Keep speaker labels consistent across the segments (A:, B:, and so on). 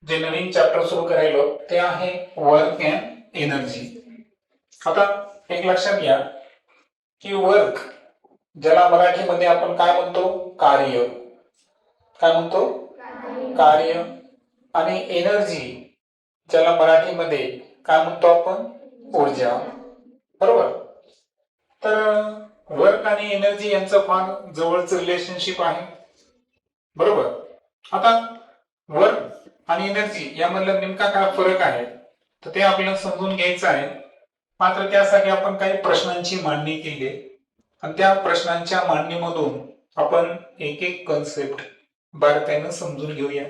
A: जे नवीन चॅप्टर सुरू करायलो ते आहे वर्क अँड एनर्जी. आता एक लक्षात घ्या की वर्क ज्याला मराठीमध्ये आपण काय म्हणतो, कार्य. काय म्हणतो, कार्य. आणि एनर्जी ज्याला मराठीमध्ये काय म्हणतो आपण, ऊर्जा. बरोबर. तर वर्क आणि एनर्जी यांचं फार जवळचं रिलेशनशिप आहे. बरोबर. आता वर्क आणि एनर्जी यामधला नेमका काय फरक आहे तर ते आपल्याला समजून घ्यायचं आहे. मात्र त्यासाठी आपण काही प्रश्नांची मांडणी केली आहे आणि त्या प्रश्नांच्या मांडणीमधून आपण एक एक कन्सेप्ट बारकाईनं समजून घेऊया.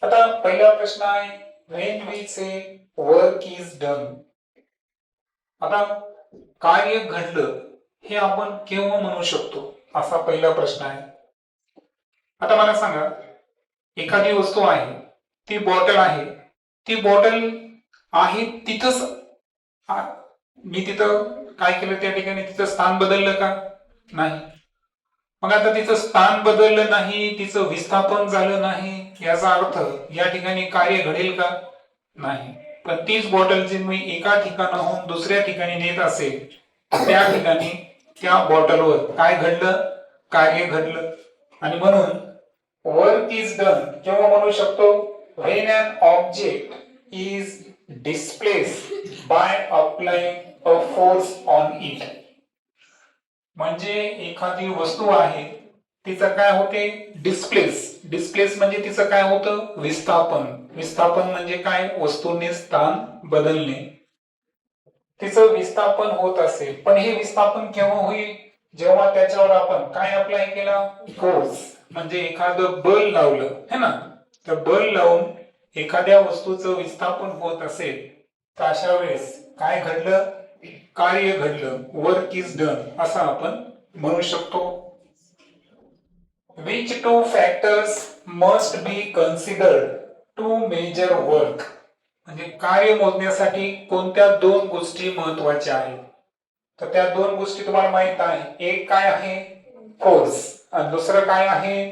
A: आता पहिला प्रश्न आहे, when we say work is done. आता कार्य घडलं हे आपण केव्हा म्हणू शकतो, असा पहिला प्रश्न आहे. आता मला सांगा, एखादी वस्तू आहे, ती बॉटल आहे, ती बॉटल आहे तिथंच मी तिथं काय केलं, त्या ठिकाणी तिचं स्थान बदललं का, नाही. मग आता तिचं स्थान बदललं नाही, तिचं विस्थापन झालं नाही, याचा अर्थ या ठिकाणी कार्य घडेल का, नाही. पण तीच बॉटल जी मी एका ठिकाणाहून दुसऱ्या ठिकाणी नेत असेल, त्या ठिकाणी त्या बॉटलवर काय घडलं, कार्य घडलं. आणि म्हणून वर्क इज डन केव्हा म्हणू शकतो, when an object is displaced by applying a force on it. म्हणजे एखादी वस्तू आहे, तिचं काय होते, डिस्प्लेस म्हणजे तिचं काय होतं, विस्थापन म्हणजे काय, वस्तूने स्थान बदलणे. तिचं विस्थापन होत असेल, पण हे विस्थापन केव्हा होईल, जेव्हा त्याच्यावर आपण काय अप्लाय केला, फोर्स. म्हणजे एखादं बल लावलं है ना, तर बल लावून एखाद्या वस्तूचं विस्थापन होत असेल तर अशा वेळेस काय घडलं, कार्य घडलं, वर्क इज डन असं आपण म्हणू शकतो. Which two factors must be considered to measure work. म्हणजे कार्य मोजण्यासाठी कोणत्या दोन गोष्टी महत्वाच्या आहेत, तर त्या दोन गोष्टी तुम्हाला माहित आहे. एक काय आहे, फोर्स, आणि दुसरं काय आहे,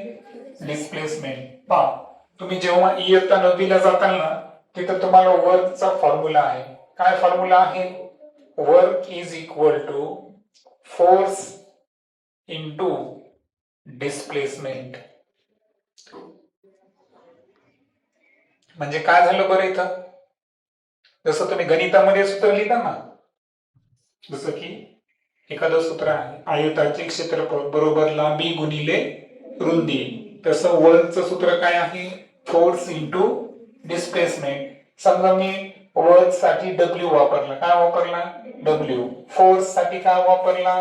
A: डिस्प्लेसमेंट. पहा, तुम्ही जेव्हा इयत्ता 9वीला जाताल ना, तिथं तुम्हाला वर्कचा फॉर्म्युला आहे. काय फॉर्म्युला आहे, work is equal to force into displacement. म्हणजे काय झालं बरं, इथं जसं तुम्ही गणितामध्ये सूत्र लिहिता ना, जसं की एखादं सूत्र आहे, आयताचे क्षेत्रफळ बरोबर लांबी गुणिले रुंदी, तसं वर्कचं सूत्र काय आहे, फोर्स इंटू डिस्प्लेसमेंट. समजा मी वर्क साठी डब्ल्यू वापरला, काय वापरला, डब्ल्यू. फोर्स साठी काय वापरला,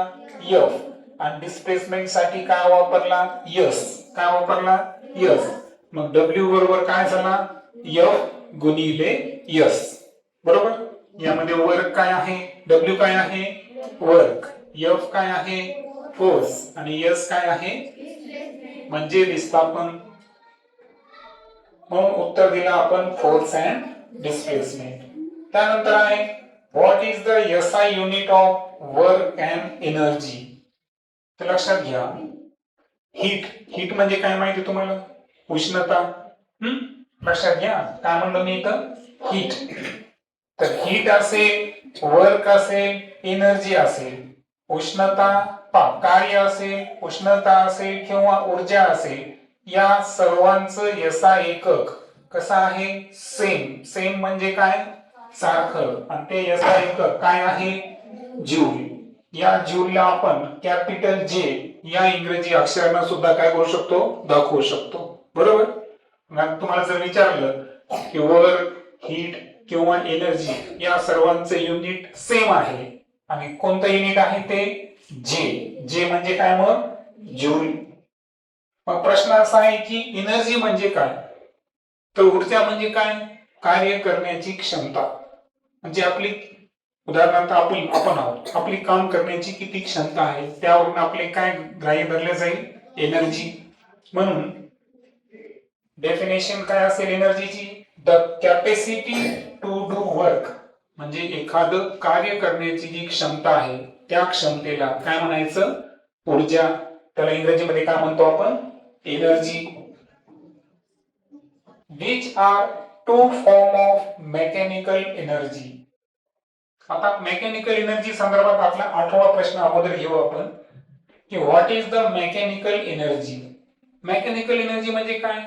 A: एफ. आणि डिस्प्लेसमेंट साठी काय वापरला, यस. काय वापरला, यस. मग डब्ल्यू बरोबर काय झाला, एफ गुणिले यस. बरोबर. यामध्ये वर्क काय आहे, डब्ल्यू काय आहे, वर्क, एफ काय आहे, फोर्स, आणि यस काय आहे, म्हणजे विस्थापन. म्हणून उत्तर दिलं आपण फोर्स अँड डिस्प्लेसमेंट. त्यानंतर आहे, what is the SI unit of work and energy. तर लक्षात घ्या, हीट म्हणजे काय माहिती तुम्हाला, उष्णता. लक्षात घ्या, काय म्हणलं मी इथं, हीट. तर हीट असेल, वर्क असेल, एनर्जी असेल, उष्णता, कार्य असेल, उष्णता असेल किंवा ऊर्जा असेल, या सर्वांचं एसआय एकक कसं आहे, सेम म्हणजे काय, सारखं. आणि ते एसआय एकक काय आहे, जूल. या जूलला आपण कॅपिटल जे या इंग्रजी अक्षरांना सुद्धा काय करू शकतो, दाखवू शकतो. बरोबर. तुम्हाला जर विचारलं की वर्क, हीट किंवा एनर्जी या सर्वांचे युनिट सेम आहे, आणि कोणतं युनिट आहे ते, जे म्हणजे काय, मग जूल. मग प्रश्न असा आहे की एनर्जी म्हणजे काय, तर ऊर्जा म्हणजे काय, कार्य करण्याची क्षमता. म्हणजे आपली, उदाहरणार्थ आपण आहोत, आपली काम करण्याची किती क्षमता आहे, त्यावरून आपले काय ग्राह्य धरले जाईल, एनर्जी. म्हणून डेफिनेशन काय असेल एनर्जीची, the capacity to do work. म्हणजे एखादं कार्य करण्याची जी क्षमता आहे त्या क्षमतेला काय म्हणायचं, ऊर्जा. त्याला इंग्रजीमध्ये काय म्हणतो आपण, energy. Which are two form of mechanical energy. आता मेकॅनिकल एनर्जी संदर्भात आपला 8वा प्रश्न अगोदर घेऊ आपण की what is the mechanical energy. Mechanical energy म्हणजे काय?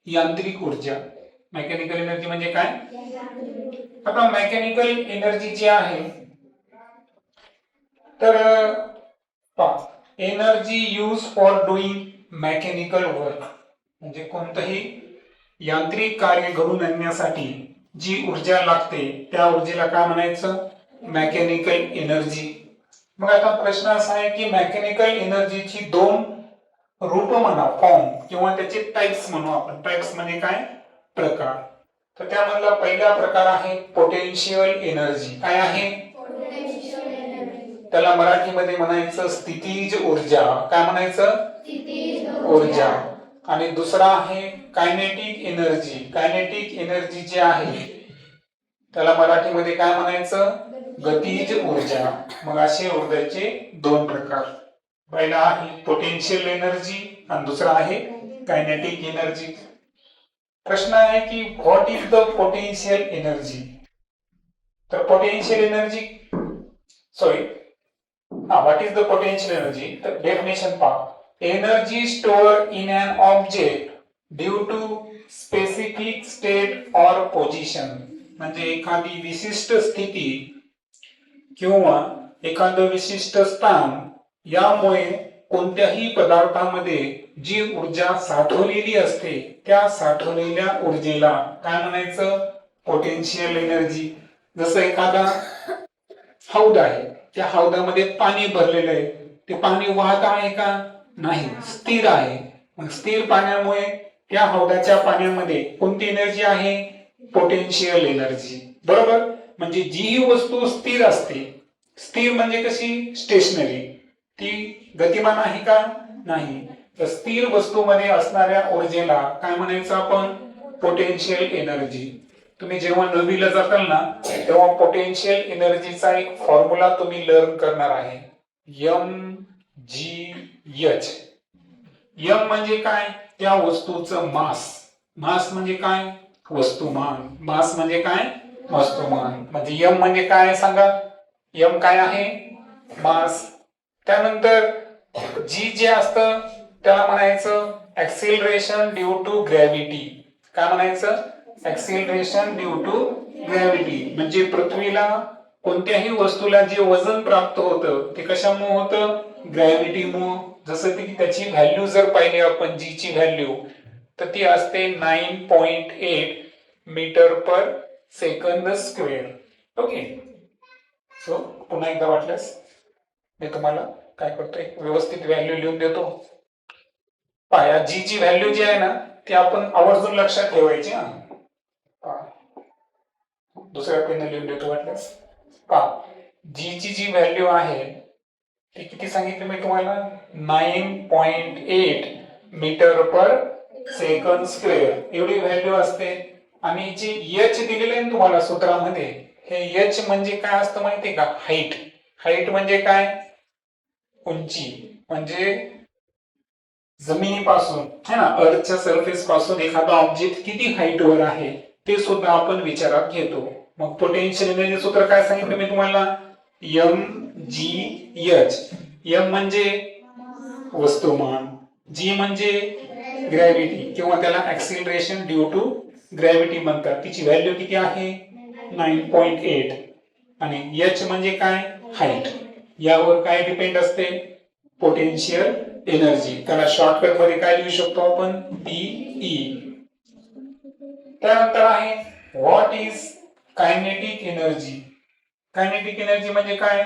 A: यांत्रिक ऊर्जा. मेकॅनिकल एनर्जी म्हणजे काय? आता मेकॅनिकल एनर्जी जी आहे तर energy use for doing mechanical work, म्हणजे कोणतंही यांत्रिक कार्य घडून आणण्यासाठी जी ऊर्जा लागते त्या ऊर्जेला काय म्हणायचं? Mechanical energy. मग आता प्रश्न असा आहे की मेकॅनिकल एनर्जीची दोन रूप म्हणा, फॉर्म किंवा त्याचे टाइप्स म्हणू आपण. टाइप्स म्हणजे काय? प्रकार. तर त्यामधला पहिला प्रकार आहे पोटेन्शियल एनर्जी. काय आहे? त्याला मराठीमध्ये म्हणायचं स्थितीज ऊर्जा. काय म्हणायचं? ऊर्जा. आणि दुसरा आहे कायनेटिक एनर्जी. कायनेटिक एनर्जी जी आहे त्याला मराठीमध्ये काय म्हणायचं? गतीज ऊर्जा. मग असे ऊर्जेचे दोन प्रकार. पहिला आहे पोटेन्शियल एनर्जी आणि दुसरा आहे कायनेटिक एनर्जी. प्रश्न आहे की what is the potential energy. तर potential energy what is the potential energy. तर डेफिनेशन पहा. Energy store in an object due to specific state or position. म्हणजे एखादी विशिष्ट स्थिती किंवा एखादं विशिष्ट स्थान यामुळे कोणत्याही पदार्थामध्ये जी ऊर्जा साठवलेली असते त्या साठवलेल्या ऊर्जेला काय म्हणायचं? Potential energy. जसं एखादा हौद आहे, त्या हौदामध्ये पाणी भरलेलं आहे, ते पाणी वाहत आहे का? नाही, स्थिर आहे. मग स्थिर पाण्यामुळे त्या हौदाच्या पाण्यामध्ये कोणती एनर्जी आहे? Potential energy. बरोबर. म्हणजे जी वस्तू स्थिर असते, स्थिर म्हणजे कशी? स्टेशनरी. ती गतिमान आहे का? नाही. तर स्थिर वस्तूमध्ये असणाऱ्या ऊर्जेला काय म्हणायचं आपण? Potential energy. तुम्ही जेव्हा 9वीला जाताल ना तेव्हा पोटेन्शियल एनर्जीचा एक फॉर्म्युला तुम्ही लर्न करणार आहे. mgh. m म्हणजे काय? त्या वस्तूचं मास. मास म्हणजे काय? वस्तुमान. मास म्हणजे काय? वस्तुमान. म्हणजे m म्हणजे काय सांगा? m काय आहे? मास. त्यानंतर g जे असतं त्याला म्हणायचं ऍक्सिलरेशन ड्यू टू ग्रॅव्हिटी. काय म्हणायचं? Acceleration due to gravity. म्हणजे पृथ्वीला कोणत्याही वस्तूला जे वजन प्राप्त होतं ते कशामुळे होतं? ग्रॅव्हिटीमुळे. जसं की त्याची व्हॅल्यू जर पाहिली आपण जी ची व्हॅल्यू तर ती असते 9.8 metre per second square. Okay. So पुन्हा एकदा वाटल्यास मी तुम्हाला काय करतोय व्यवस्थित व्हॅल्यू लिहून देतो. पहा जी ची व्हॅल्यू जी आहे ना ती आपण आवर्जून लक्षात ठेवायची. दुसऱ्या पेन लिहून देतो वाटल्यास. पहा जी ची जी व्हॅल्यू आहे ती किती सांगितली मी तुम्हाला? 9.8 मीटर पर सेकंद स्क्वेअर एवढी व्हॅल्यू असते. आणि जी एच दिलेली आहे तुम्हाला सूत्रामध्ये, हे एच म्हणजे काय असतं माहितीये का? हाईट. हाईट म्हणजे काय? उंची. म्हणजे जमिनीपासून है ना, अर्थच्या सरफेस पासून एखादा ऑब्जेक्ट किती हाईट वर आहे ते सुद्धा आपण विचारात घेतो. मग पोटेन्शियल एनर्जी सूत्र काय सांगितलं मी तुम्हाला? mgh. m म्हणजे वस्तुमान, g म्हणजे ग्रॅव्हिटी किंवा त्याला ऍक्सिलरेशन ड्यू टू ग्रॅव्हिटी म्हणतात. तिची व्हॅल्यू किती आहे? 9.8. आणि h म्हणजे काय? हाईट. यावर काय डिपेंड असते? Potential energy. त्याला शॉर्टकट मध्ये काय लिहू शकतो आपण? PE. त्यानंतर आहे what is kinetic energy. Kinetic energy म्हणजे काय?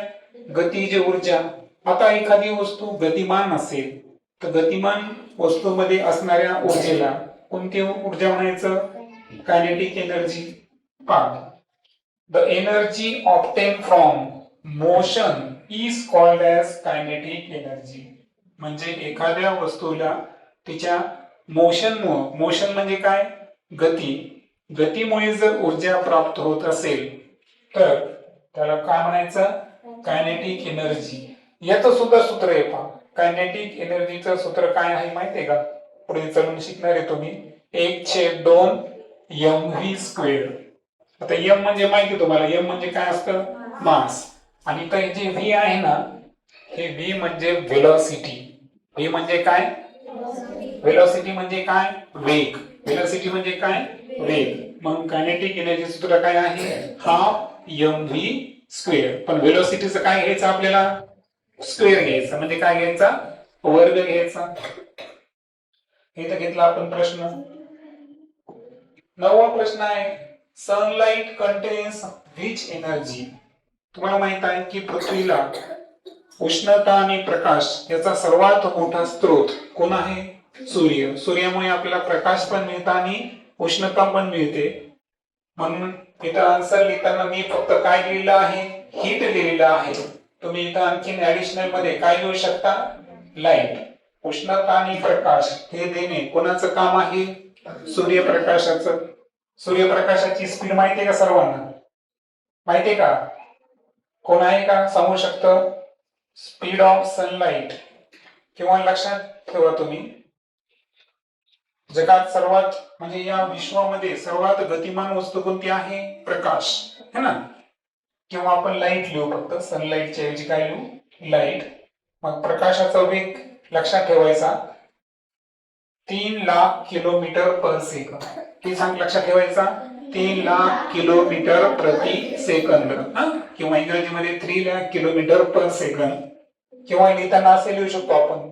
A: गतीज ऊर्जा. आता एखादी वस्तू गतिमान असेल तर गतिमान वस्तूमध्ये असणाऱ्या ऊर्जेला कोणती ऊर्जा म्हणायचं? Kinetic energy. पहा, the energy obtain from motion is called as kinetic energy. म्हणजे एखाद्या वस्तूला तिच्या मोशनमुळे, मोशन म्हणजे काय? गती. गतीमुळे जर ऊर्जा प्राप्त होत असेल तर त्याला काय म्हणायचं? Kinetic energy. याचं सुद्धा सूत्र आहे पहा. कायनेटिक एनर्जीचं सूत्र काय आहे माहितीये का? पुढे चलून शिकणार आहे तुम्ही. 1/2 mv². आता m म्हणजे माहिती तुम्हाला, m म्हणजे काय असतं, मास. आणि तर जे v आहे ना, हे v म्हणजे व्हेलॉसिटी. v म्हणजे काय, व्हेलॉसिटी म्हणजे काय, वेग. व्हेलॉसिटी म्हणजे काय, वेग. मग कायनेटिक एनर्जी सूत्र काय आहे, हाफ mv². पण व्हेलॉसिटीचं काय घ्यायचं आपल्याला, स्क्वेअर घ्यायचा. म्हणजे काय घ्यायचा, वर्ग घ्यायचा. हे तर घेतला आपण प्रश्न. 9वा प्रश्न आहे, सनलाइट कंटेन्स व्हिच एनर्जी. तुम्हाला माहित आहे की पृथ्वीला उष्णता आणि प्रकाश याचा सर्वात मोठा स्रोत कोण आहे, सूर्य. सूर्यामुळे आपल्याला प्रकाश पण मिळतो आणि उष्णता पण मिळते. म्हणून इथं आन्सर लिहिताना मी फक्त काय लिहिलं आहे, हीट लिहिलेलं आहे. तुम्ही इथं आणखीन ऍडिशनल मध्ये काय लिहू शकता, लाईट. उष्णता आणि प्रकाश हे देणे कोणाचं काम आहे, सूर्यप्रकाशाचं. सूर्यप्रकाशाची स्पीड माहितीये का सर्वांना, माहितीये का, कोण आहे का सांगू शकतं, स्पीड ऑफ सनलाइट. किंवा लक्षात ठेवा तुम्ही, जगात सर्वात म्हणजे या विश्वामध्ये सर्वात गतिमान वस्तू कोणती आहे, प्रकाश, है ना. किंवा आपण लाईट लिहू, फक्त सनलाइटच्या ऐवजी काय लिहू, लाईट. मग प्रकाशाचा वेग लक्षात ठेवायचा 3,00,000 किलोमीटर पर सेकंद. ते सांग लक्षात ठेवायचा, 3,00,000 किलोमीटर प्रति सेकंद. किंवा इंग्रजीमध्ये 3,00,000 किलोमीटर पर सेकंद. किंवा लिहिताना असे लिहू शकतो आपण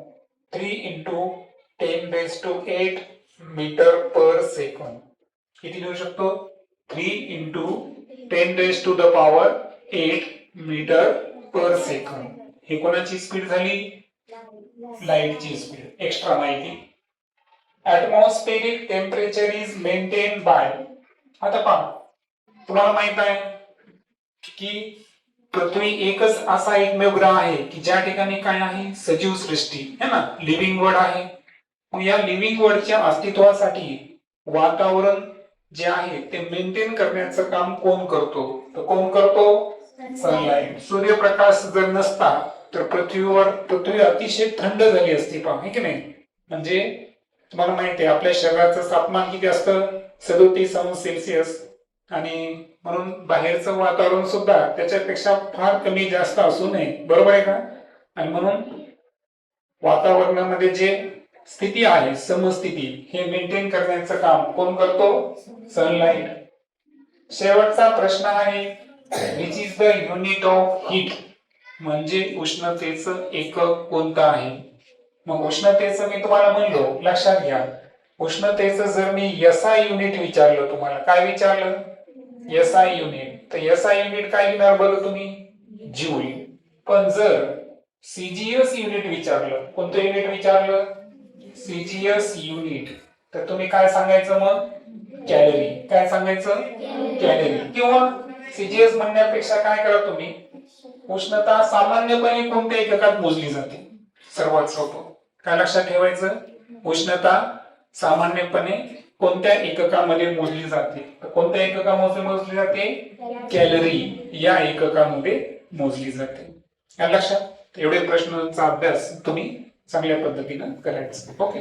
A: 3 × 10⁸ मीटर पर सेकंद. किती लिहू शकतो, 3 × 10⁸ मीटर पर सेकंद. हे कोणाची स्पीड झाली, लाईटची स्पीड. एक्स्ट्रा माहिती, atmospheric temperature is maintain by. आता पहा, तुम्हाला माहित आहे की पृथ्वी एकच असा एकमेव ग्रह आहे की ज्या ठिकाणी काय आहे, सजीव सृष्टी है ना, लिव्हिंग वर्ल्ड आहे. मग या लिव्हिंग वर्ल्डच्या अस्तित्वासाठी वातावरण जे आहे ते मेंटेन करण्याचं काम कोण करतो, तर कोण करतो, सनलाइट. सूर्यप्रकाश जर नसता तर पृथ्वी अतिशय थंड झाली असती, पहा, है की नाही. म्हणजे तुम्हाला माहिती आहे आपल्या शरीराचं तापमान किती असतं, 37°C. आणि म्हणून बाहेरचं वातावरण सुद्धा त्याच्यापेक्षा फार कमी जास्त असू नये, बरोबर आहे का. आणि म्हणून वातावरणामध्ये जे स्थिती आहे, समस्थिती, हे मेंटेन करण्याचं काम कोण करतो, सनलाइट. शेवटचा प्रश्न आहे, which is the unit of heat. म्हणजे उष्णतेचं एकक कोणतं आहे. मग उष्णतेचं मी तुम्हाला म्हणलो, लक्षात घ्या, उष्णतेचं जर मी SI युनिट विचारलं, तुम्हाला काय विचारलं, SI युनिट, तर SI युनिट काय लिहिणार बरं तुम्ही, जूल. पण जर CGS युनिट विचारलं, कोणतं युनिट विचारलं, CGS युनिट, तर तुम्ही काय सांगायचं मग, कॅलरी. काय सांगायचं, कॅलरी. किंवा CGS म्हणण्यापेक्षा काय करा तुम्ही, उष्णता सामान्यपणे कोणत्या एककात मोजली जाते, सर्वात सोपं. काय लक्षात ठेवायचं, उष्णता सामान्यपणे कोणत्या एककामध्ये मोजली जाते, तर कोणत्या एककामध्ये मोजली जाते, कॅलरी या एककामध्ये मोजली जाते. या लक्षात. एवढे प्रश्नांचा अभ्यास तुम्ही चांगल्या पद्धतीने करायचा. ओके.